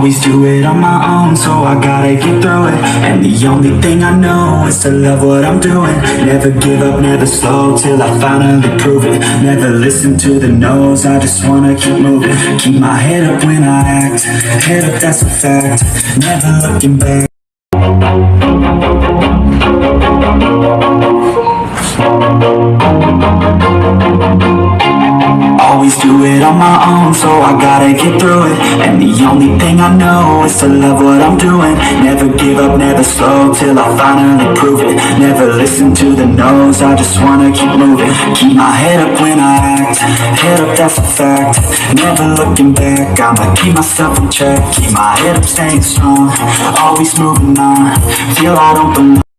Always do it on my own, so I gotta get through it. And the only thing I know is to love what I'm doing. Never give up, never slow, till I finally prove it. Never listen to the no's, I just wanna keep moving. Keep my head up when I act, head up, that's a fact. Never looking back. Always do it on my own, so I gotta get through it. And the only thing I know is to love what I'm doing. Never give up, never slow, till I finally prove it. Never listen to the no's, I just wanna keep moving. Keep my head up when I act, head up, that's a fact. Never looking back, I'ma keep myself in check. Keep my head up, staying strong, always moving on, feel I don't belong.